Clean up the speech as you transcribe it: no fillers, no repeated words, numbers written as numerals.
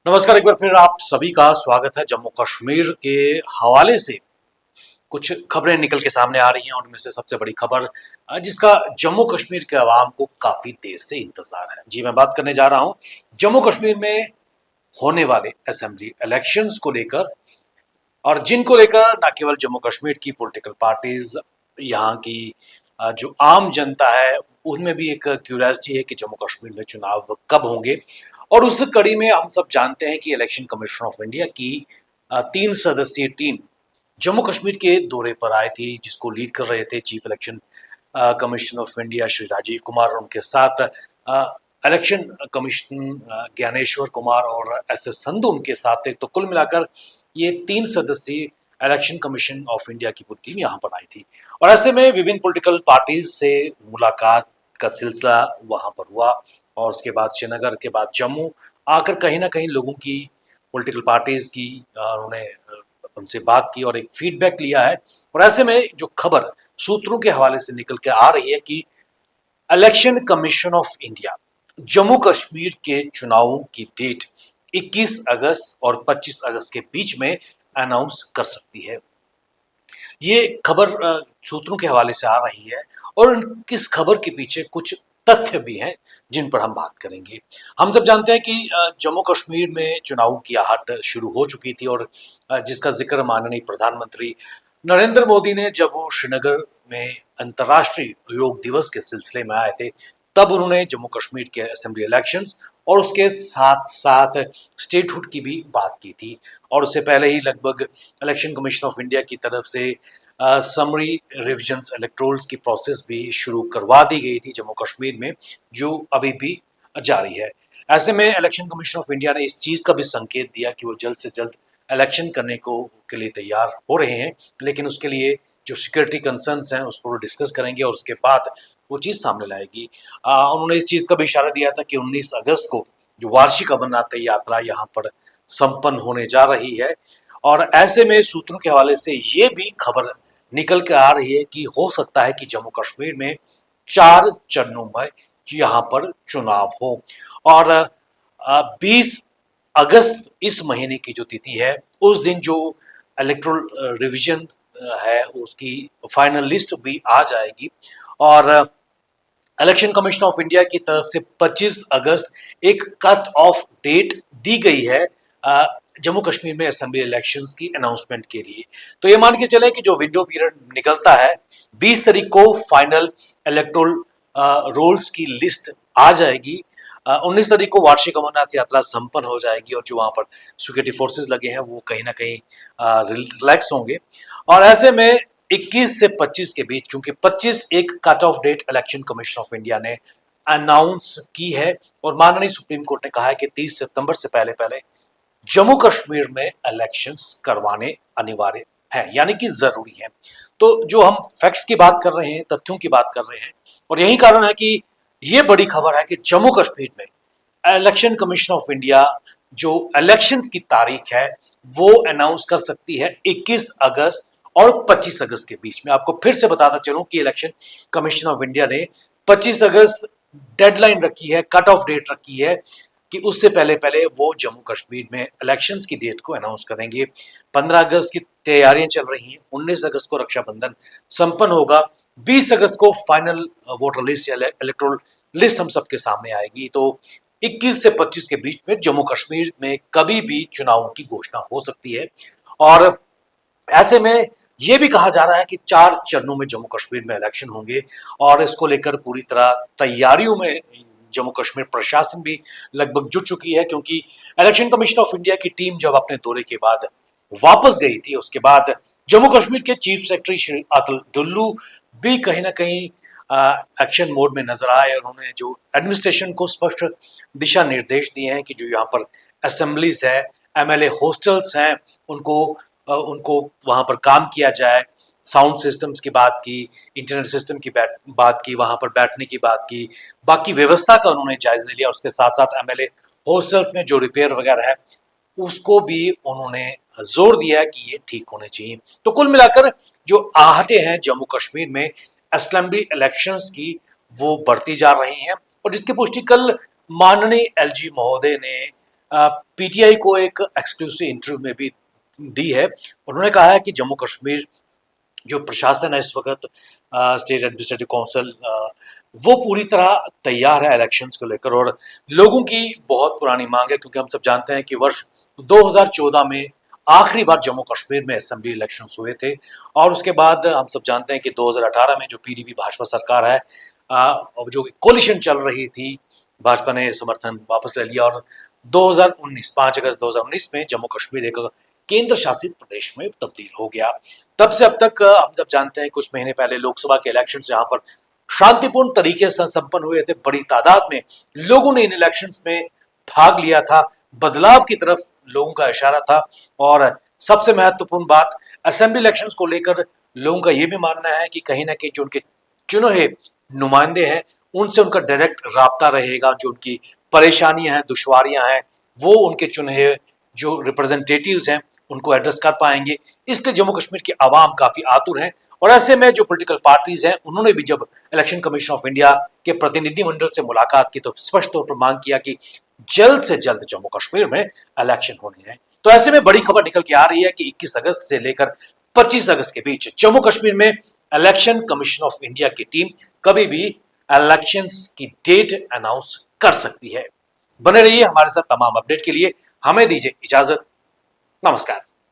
नमस्कार, एक बार फिर आप सभी का स्वागत है। जम्मू कश्मीर के हवाले से कुछ खबरें निकल के सामने आ रही हैं और उनमें से सबसे बड़ी खबर जिसका जम्मू कश्मीर के अवाम को काफी देर से इंतजार है। जी, मैं बात करने जा रहा हूं जम्मू कश्मीर में होने वाले असेंबली इलेक्शंस को लेकर, और जिनको लेकर न केवल जम्मू कश्मीर की पॉलिटिकल पार्टीज, यहाँ की जो आम जनता है, उनमें भी एक क्यूरियोसिटी है कि जम्मू कश्मीर में चुनाव कब होंगे। और उस कड़ी में हम सब जानते हैं कि इलेक्शन कमीशन ऑफ इंडिया की 3 सदस्यीय टीम जम्मू कश्मीर के दौरे पर आए थे, जिसको लीड कर रहे थे chief election commission of India Shri Rajiv Kumar, और उनके साथ इलेक्शन कमीशन ज्ञानेश्वर कुमार और एस एस संधू उनके साथ थे। तो कुल मिलाकर ये 3 सदस्यीय इलेक्शन कमीशन ऑफ इंडिया की पूरी टीम यहाँ पर आई थी। और ऐसे में विभिन्न पॉलिटिकल पार्टीज से मुलाकात का सिलसिला वहां पर हुआ, और उसके बाद श्रीनगर के बाद जम्मू आकर कहीं ना कहीं लोगों की, पॉलिटिकल पार्टीज की उन्होंने उनसे बात की और एक फीडबैक लिया है। और ऐसे में जो खबर सूत्रों के हवाले से निकल के आ रही है कि election commission of India Jammu Kashmir के चुनावों की डेट 21 अगस्त और 25 अगस्त के बीच में अनाउंस कर सकती है। ये खबर सूत्रों के हवाले से आ रही है, और इस खबर के पीछे कुछ तथ्य भी हैं जिन पर हम बात करेंगे। हम सब जानते हैं कि जम्मू कश्मीर में चुनाव की आहट शुरू हो चुकी थी, और जिसका जिक्र माननीय प्रधानमंत्री नरेंद्र मोदी ने जब वो श्रीनगर में अंतर्राष्ट्रीय योग दिवस के सिलसिले में आए थे, तब उन्होंने जम्मू कश्मीर के असेंबली इलेक्शंस और उसके साथ साथ स्टेटहुड की भी बात की थी। और उससे पहले ही लगभग इलेक्शन कमीशन ऑफ इंडिया की तरफ से समरी रिविजन्स इलेक्टोरल्स की प्रोसेस भी शुरू करवा दी गई थी जम्मू कश्मीर में, जो अभी भी जारी है। ऐसे में इलेक्शन कमीशन ऑफ इंडिया ने इस चीज़ का भी संकेत दिया कि वो जल्द से जल्द इलेक्शन करने को के लिए तैयार हो रहे हैं, लेकिन उसके लिए जो सिक्योरिटी कंसर्न्स हैं उस पर वो डिस्कस करेंगे और उसके बाद वो चीज़ सामने लाएगी। उन्होंने इस चीज़ का भी इशारा दिया था कि 19 अगस्त को जो वार्षिक अमरनाथ यात्रा यहाँ पर संपन्न होने जा रही है। और ऐसे में सूत्रों के हवाले से ये भी खबर निकल के आ रही है कि हो सकता है कि जम्मू कश्मीर में 4 चरणों में यहाँ पर चुनाव हो। और 20 अगस्त इस महीने की जो तिथि है, उस दिन जो इलेक्टोरल रिवीजन है उसकी फाइनल लिस्ट भी आ जाएगी। और इलेक्शन कमीशन ऑफ इंडिया की तरफ से 25 अगस्त एक कट ऑफ डेट दी गई है जम्मू कश्मीर में असेंबली इलेक्शंस की अनाउंसमेंट के लिए। तो ये मान के चले कि जो विंडो पीरियड निकलता है, 20 तारीख को फाइनल इलेक्टोरल रोल्स की लिस्ट आ जाएगी। 19 तारीख को वार्षिक अमरनाथ यात्रा संपन्न हो जाएगी, और जो वहां पर सिक्योरिटी फोर्सेस लगे हैं वो कहीं ना कहीं रिलैक्स होंगे। और ऐसे में 21 से 25 के बीच, क्योंकि 25 एक cut off date election commission of India ने अनाउंस की है, और माननीय सुप्रीम कोर्ट ने कहा है कि 30 सितंबर से पहले पहले जम्मू कश्मीर में इलेक्शंस करवाने अनिवार्य है, यानी कि जरूरी है। तो जो हम फैक्ट्स की बात कर रहे हैं, तथ्यों की बात कर रहे हैं, और यही कारण है कि ये बड़ी खबर है कि जम्मू कश्मीर में इलेक्शन कमीशन ऑफ इंडिया जो इलेक्शन की तारीख है वो अनाउंस कर सकती है 21 अगस्त और 25 अगस्त के बीच में। आपको फिर से बताता चलूं कि इलेक्शन कमीशन ऑफ इंडिया ने 25 अगस्त डेडलाइन रखी है, कट ऑफ डेट रखी है, कि उससे पहले पहले वो जम्मू कश्मीर में इलेक्शंस की डेट को अनाउंस करेंगे। 15 अगस्त की तैयारियां चल रही हैं, 19 अगस्त को रक्षाबंधन संपन्न होगा, 20 अगस्त को फाइनल वोटर लिस्ट या इलेक्टोरल लिस्ट हम सबके सामने आएगी। तो 21 से 25 के बीच में जम्मू कश्मीर में कभी भी चुनावों की घोषणा हो सकती है। और ऐसे में यह भी कहा जा रहा है कि 4 चरणों में जम्मू कश्मीर में इलेक्शन होंगे, और इसको लेकर पूरी तरह तैयारियों में जम्मू कश्मीर प्रशासन भी लगभग जुट चुकी है, क्योंकि इलेक्शन कमीशन ऑफ इंडिया की टीम जब अपने दौरे के बाद वापस गई थी, उसके बाद जम्मू कश्मीर के चीफ सेक्रेटरी श्री अतुल डुल्लू भी कहीं ना कहीं एक्शन मोड में नजर आए, और उन्होंने जो एडमिनिस्ट्रेशन को स्पष्ट दिशा निर्देश दिए हैं कि जो यहाँ पर असेंबलीज है, एमएलए हॉस्टल्स हैं, उनको वहां पर काम किया जाए। साउंड सिस्टम्स की बात की, इंटरनेट सिस्टम की बात की, वहां पर बैठने की बात की, बाकी व्यवस्था का उन्होंने जायजा लिया। उसके साथ साथ एमएलए हॉस्टल्स में जो रिपेयर वगैरह है उसको भी उन्होंने जोर दिया है कि ये ठीक होने चाहिए। तो कुल मिलाकर जो आहटें हैं जम्मू कश्मीर में असेंबली इलेक्शंस की, वो बढ़ती जा रही हैं, और जिसकी पुष्टि कल माननीय एलजी महोदय ने पीटीआई को एक एक्सक्लूसिव इंटरव्यू में भी दी है। उन्होंने कहा है कि जम्मू कश्मीर जो प्रशासन है इस वक्त, स्टेट एडमिनिस्ट्रेटिव काउंसिल, वो पूरी तरह तैयार है इलेक्शंस को लेकर। और लोगों की बहुत पुरानी मांग है, क्योंकि हम सब जानते हैं कि वर्ष 2014 में आखिरी बार जम्मू कश्मीर में असेंबली इलेक्शंस हुए थे, और उसके बाद हम सब जानते हैं कि 2018 में जो पीडीपी भाजपा सरकार है, और जो कोलिशन चल रही थी, भाजपा ने समर्थन वापस ले लिया और 2019 5 अगस्त 2019 में जम्मू कश्मीर एक केंद्र शासित प्रदेश में तब्दील हो गया। तब से अब तक हम सब जानते हैं, कुछ महीने पहले लोकसभा के इलेक्शन जहां पर शांतिपूर्ण तरीके से संपन्न हुए थे, बड़ी तादाद में लोगों ने इन इलेक्शंस में भाग लिया था, बदलाव की तरफ लोगों का इशारा था। और सबसे महत्वपूर्ण बात, असेंबली इलेक्शंस को लेकर लोगों का यह भी मानना है कि कहीं ना कहीं जो उनके चुने हुए नुमाइंदे हैं, उनसे उनका डायरेक्ट राब्ता रहेगा। जो उनकी परेशानियां हैं, दुश्वारियां हैं, वो उनके चुने हुए जो रिप्रेजेंटेटिव्स हैं उनको एड्रेस कर पाएंगे। इसलिए जम्मू कश्मीर की आवाम काफी आतुर है। और ऐसे में जो पॉलिटिकल पार्टीज हैं, उन्होंने भी जब इलेक्शन कमीशन ऑफ इंडिया के प्रतिनिधिमंडल से मुलाकात की तो स्पष्ट तौर पर मांग किया कि जल्द से जल्द जम्मू कश्मीर में इलेक्शन होने हैं। तो ऐसे में बड़ी खबर निकल के आ रही है कि 21 अगस्त से लेकर 25 अगस्त के बीच जम्मू कश्मीर में इलेक्शन कमीशन ऑफ इंडिया की टीम कभी भी इलेक्शंस की डेट अनाउंस कर सकती है। बने रहिए हमारे साथ तमाम अपडेट के लिए। हमें दीजिए इजाजत। नमस्कार।